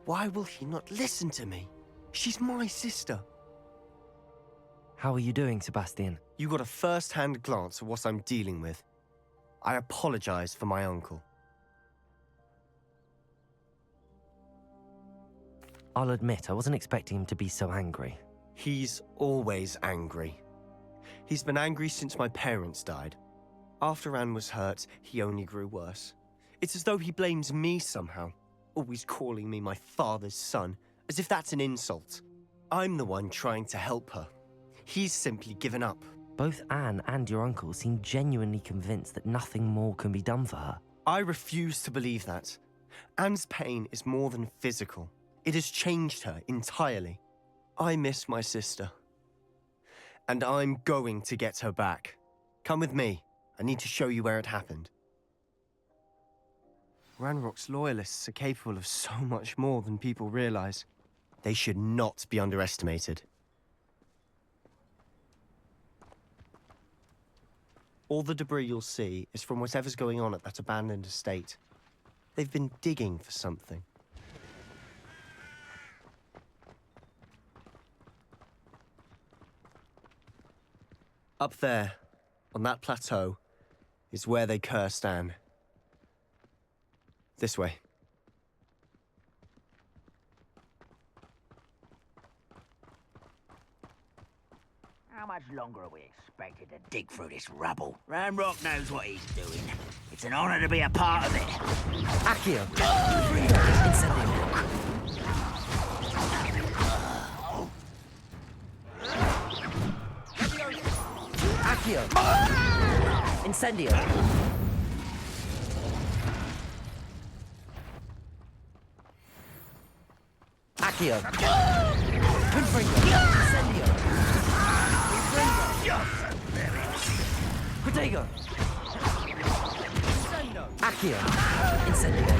Speaker 12: Why will he not listen to me? She's my sister.
Speaker 3: How are you doing, Sebastian?
Speaker 12: You got a first-hand glance at what I'm dealing with. I apologize for my uncle.
Speaker 3: I'll admit, I wasn't expecting him to be so angry.
Speaker 12: He's always angry. He's been angry since my parents died. After Anne was hurt, he only grew worse. It's as though he blames me somehow, always calling me my father's son, as if that's an insult. I'm the one trying to help her. He's simply given up.
Speaker 3: Both Anne and your uncle seem genuinely convinced that nothing more can be done for her.
Speaker 12: I refuse to believe that. Anne's pain is more than physical. It has changed her entirely. I miss my sister. And I'm going to get her back. Come with me. I need to show you where it happened. Ranrock's loyalists are capable of so much more than people realize. They should not be underestimated. All the debris you'll see is from whatever's going on at that abandoned estate. They've been digging for something. Up there, on that plateau, is where they cursed Anne. This way.
Speaker 9: How much longer are we expected to dig through this rubble? Ranrock knows what he's doing. It's an honor to be a part of it.
Speaker 3: Accio!
Speaker 7: Accio! Incendio! Accio! Confringo! Incendio! Protego! Accio! Incendio!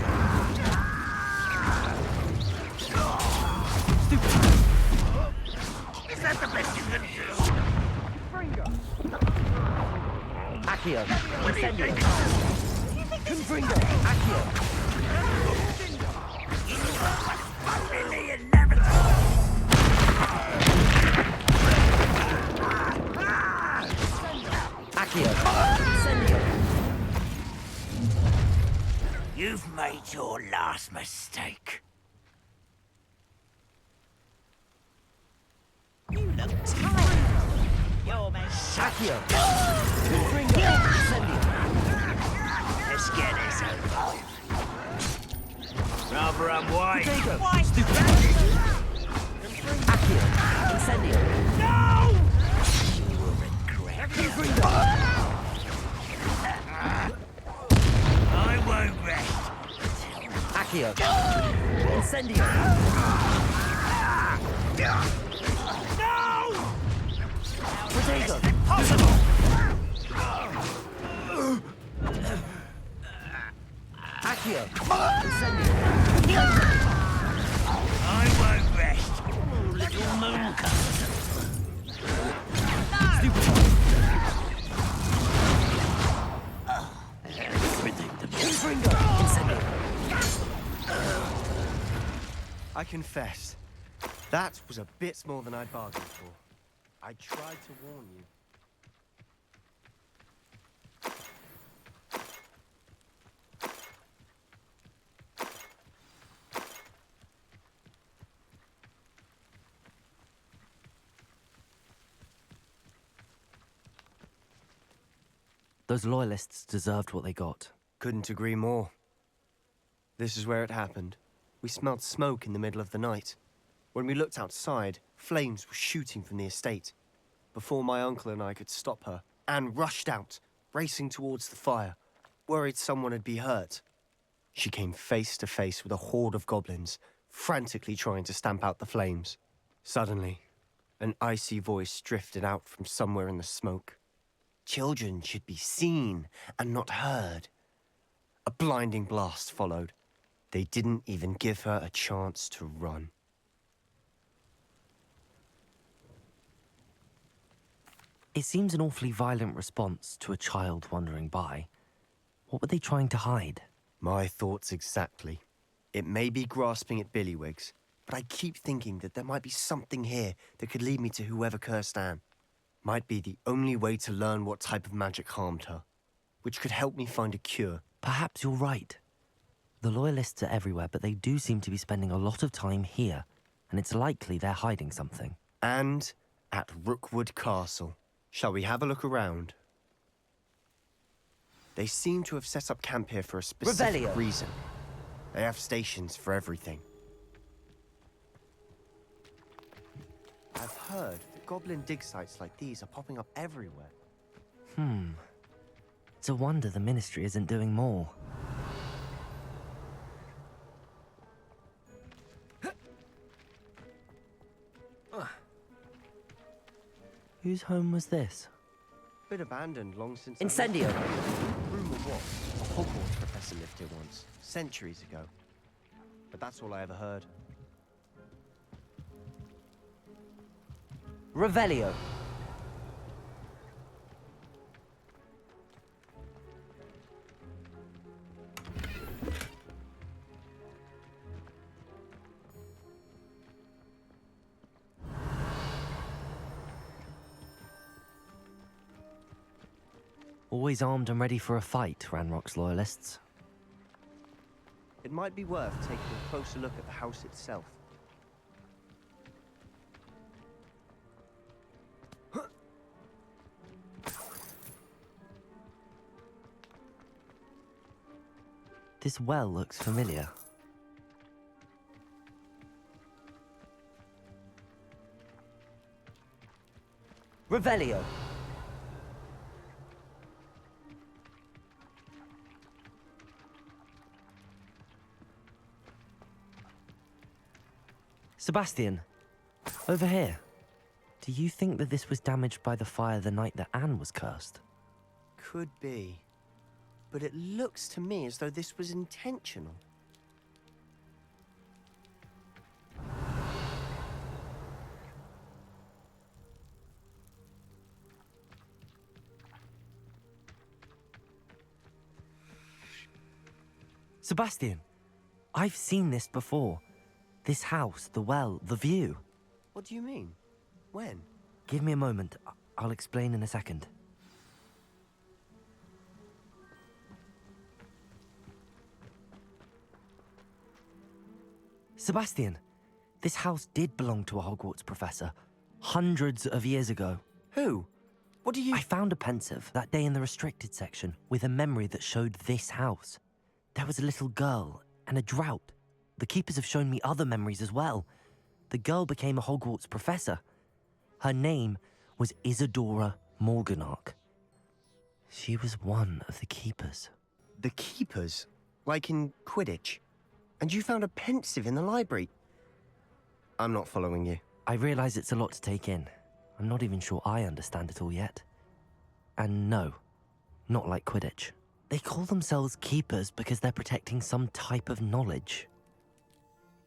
Speaker 7: Stupid!
Speaker 9: Is that the best you can do?
Speaker 7: Accio! Incendio! Confringo! Accio!
Speaker 9: Finally, inevitable!
Speaker 7: Accio! Incendio!
Speaker 9: You've made your last mistake. You look tired. You're my
Speaker 7: Accio! Confringo! Incendio!
Speaker 9: Let's get this over. Rather unwise.
Speaker 7: Protego!
Speaker 9: Why?
Speaker 7: Stupid! Accio! Incendio!
Speaker 9: No! You will regret it.
Speaker 7: Confringo!
Speaker 9: I won't rest.
Speaker 7: Accio! Incendio!
Speaker 9: No!
Speaker 7: Protego!
Speaker 9: Possible!
Speaker 7: Accio! Incendio!
Speaker 9: I won't rest. Little moon comes.
Speaker 7: Stupid!
Speaker 12: I confess, that was a bit more than I'd bargained for. I tried to warn you.
Speaker 3: Those loyalists deserved what they got.
Speaker 12: Couldn't agree more. This is where it happened. We smelled smoke in the middle of the night. When we looked outside, flames were shooting from the estate. Before my uncle and I could stop her, Anne rushed out, racing towards the fire, worried someone had been hurt. She came face to face with a horde of goblins, frantically trying to stamp out the flames. Suddenly, an icy voice drifted out from somewhere in the smoke. Children should be seen and not heard. A blinding blast followed. They didn't even give her a chance to run.
Speaker 3: It seems an awfully violent response to a child wandering by. What were they trying to hide?
Speaker 12: My thoughts exactly. It may be grasping at Billywigs, but I keep thinking that there might be something here that could lead me to whoever cursed Anne. Might be the only way to learn what type of magic harmed her, which could help me find a cure.
Speaker 3: Perhaps you're right. The Loyalists are everywhere, but they do seem to be spending a lot of time here, and it's likely they're hiding something.
Speaker 12: And at Rookwood Castle. Shall we have a look around? They seem to have set up camp here for a specific
Speaker 7: Revelio.
Speaker 12: reason. They have stations for everything. I've heard that goblin dig sites like these are popping up everywhere.
Speaker 3: It's a wonder the Ministry isn't doing more. Whose home was this?
Speaker 12: Been abandoned long since.
Speaker 7: Incendio.
Speaker 12: Rumor was a Hogwarts professor lived here once, centuries ago. But that's all I ever heard.
Speaker 7: Revelio.
Speaker 3: Always armed and ready for a fight, Ranrock's Loyalists.
Speaker 12: It might be worth taking a closer look at the house itself.
Speaker 3: This well looks familiar.
Speaker 7: Revelio.
Speaker 3: Sebastian, over here. Do you think that this was damaged by the fire the night that Anne was cursed?
Speaker 12: Could be. But it looks to me as though this was intentional.
Speaker 3: Sebastian, I've seen this before. This house, the well, the view.
Speaker 12: What do you mean? When?
Speaker 3: Give me a moment. I'll explain in a second. Sebastian, this house did belong to a Hogwarts professor, hundreds of years ago.
Speaker 12: Who? What do you...
Speaker 3: I found a pensive that day in the restricted section with a memory that showed this house. There was a little girl and a drought. The keepers have shown me other memories as well. The girl became a Hogwarts professor. Her name was Isadora Morganach. She was one of the keepers.
Speaker 12: The keepers? Like in Quidditch? And you found a pensive in the library? I'm not following you.
Speaker 3: I realize it's a lot to take in. I'm not even sure I understand it all yet. And no, not like Quidditch. They call themselves keepers because they're protecting some type of knowledge.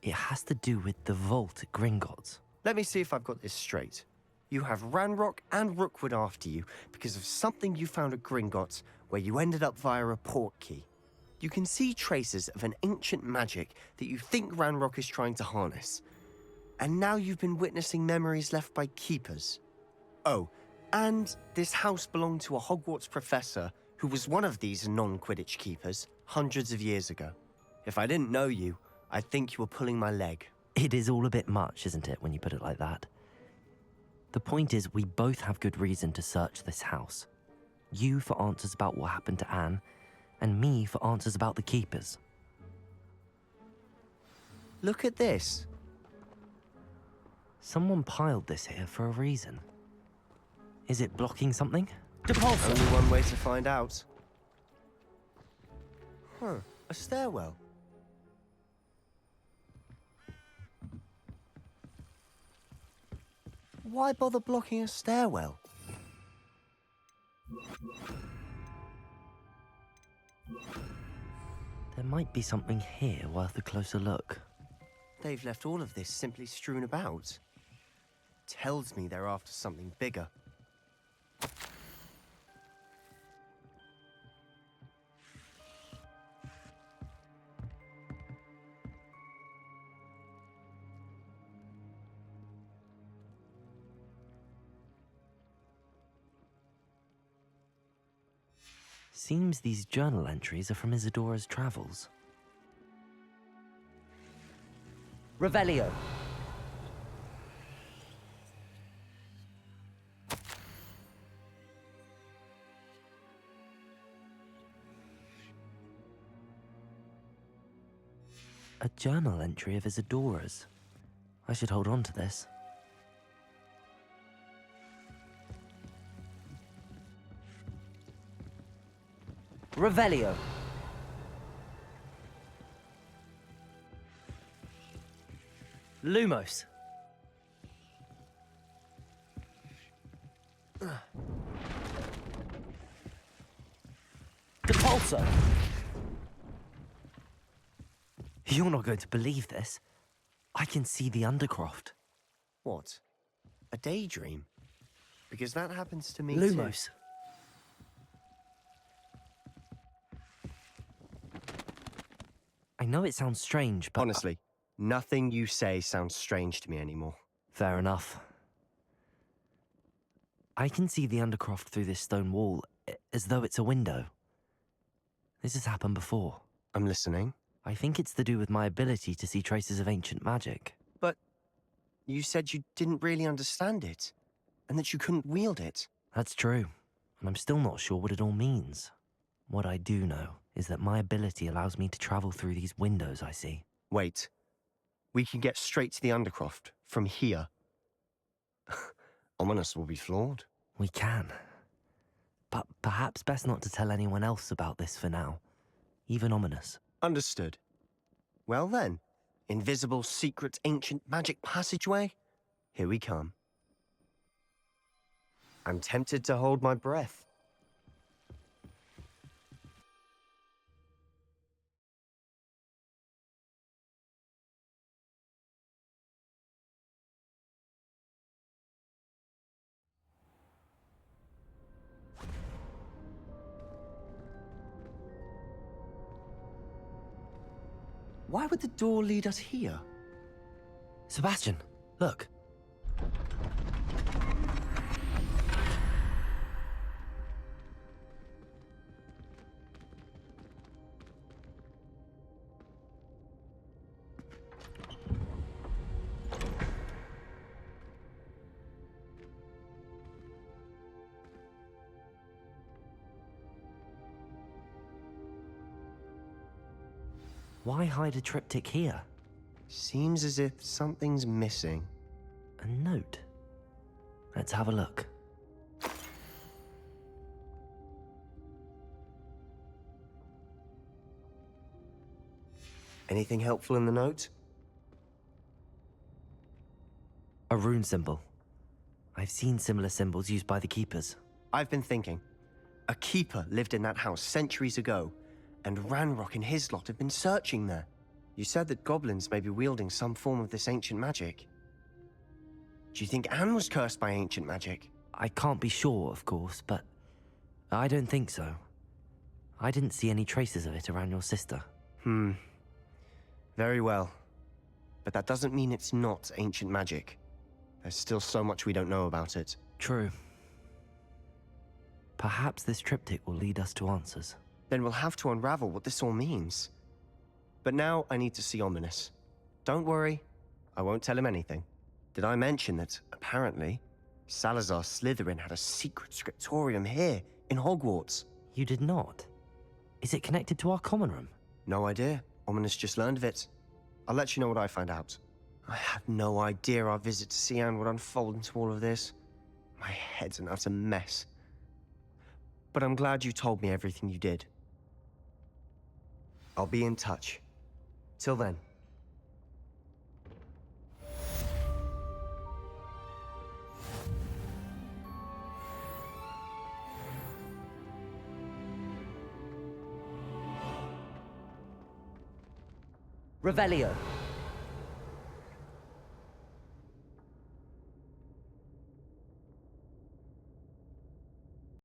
Speaker 3: It has to do with the vault at Gringotts.
Speaker 12: Let me see if I've got this straight. You have Ranrock and Rookwood after you because of something you found at Gringotts where you ended up via a portkey. You can see traces of an ancient magic that you think Ranrock is trying to harness. And now you've been witnessing memories left by keepers. Oh, and this house belonged to a Hogwarts professor who was one of these non-Quidditch keepers hundreds of years ago. If I didn't know you, I'd think you were pulling my leg.
Speaker 3: It is all a bit much, isn't it, when you put it like that? The point is, we both have good reason to search this house. You for answers about what happened to Anne, and me for answers about the keepers.
Speaker 12: Look at this.
Speaker 3: Someone piled this here for a reason. Is it blocking something?
Speaker 12: Only one way to find out. Huh, a stairwell. Why bother blocking a stairwell?
Speaker 3: There might be something here worth a closer look.
Speaker 12: They've left all of this simply strewn about. Tells me they're after something bigger.
Speaker 3: Seems these journal entries are from Isadora's travels.
Speaker 7: Revelio.
Speaker 3: A journal entry of Isadora's. I should hold on to this.
Speaker 7: Revelio. Lumos. Depulso.
Speaker 3: You're not going to believe this. I can see the Undercroft.
Speaker 12: What? A daydream? Because that happens to me
Speaker 3: Lumos.
Speaker 12: too.
Speaker 3: I know it sounds strange, but...
Speaker 12: Honestly, nothing you say sounds strange to me anymore.
Speaker 3: Fair enough. I can see the Undercroft through this stone wall, as though it's a window. This has happened before.
Speaker 12: I'm listening.
Speaker 3: I think it's to do with my ability to see traces of ancient magic.
Speaker 12: But you said you didn't really understand it, and that you couldn't wield it.
Speaker 3: That's true, and I'm still not sure what it all means. What I do know is that my ability allows me to travel through these windows I see.
Speaker 12: Wait. We can get straight to the Undercroft from here. Ominous will be flawed.
Speaker 3: We can. But perhaps best not to tell anyone else about this for now. Even Ominous.
Speaker 12: Understood. Well then, invisible, secret, ancient magic passageway? Here we come. I'm tempted to hold my breath. Why would the door lead us here?
Speaker 3: Sebastian, look. Why hide a triptych here?
Speaker 12: Seems as if something's missing.
Speaker 3: A note. Let's have a look.
Speaker 12: Anything helpful in the note?
Speaker 3: A rune symbol. I've seen similar symbols used by the keepers.
Speaker 12: I've been thinking. A keeper lived in that house centuries ago, and Ranrock and his lot have been searching there. You said that goblins may be wielding some form of this ancient magic. Do you think Anne was cursed by ancient magic?
Speaker 3: I can't be sure, of course, but I don't think so. I didn't see any traces of it around your sister.
Speaker 12: Very well. But that doesn't mean it's not ancient magic. There's still so much we don't know about it.
Speaker 3: True. Perhaps this triptych will lead us to answers.
Speaker 12: Then we'll have to unravel what this all means. But now I need to see Ominous. Don't worry, I won't tell him anything. Did I mention that, apparently, Salazar Slytherin had a secret scriptorium here, in Hogwarts?
Speaker 3: You did not? Is it connected to our common room?
Speaker 12: No idea. Ominous just learned of it. I'll let you know what I find out. I had no idea our visit to Cian would unfold into all of this. My head's an utter mess. But I'm glad you told me everything you did. I'll be in touch. Till then.
Speaker 7: Revelio.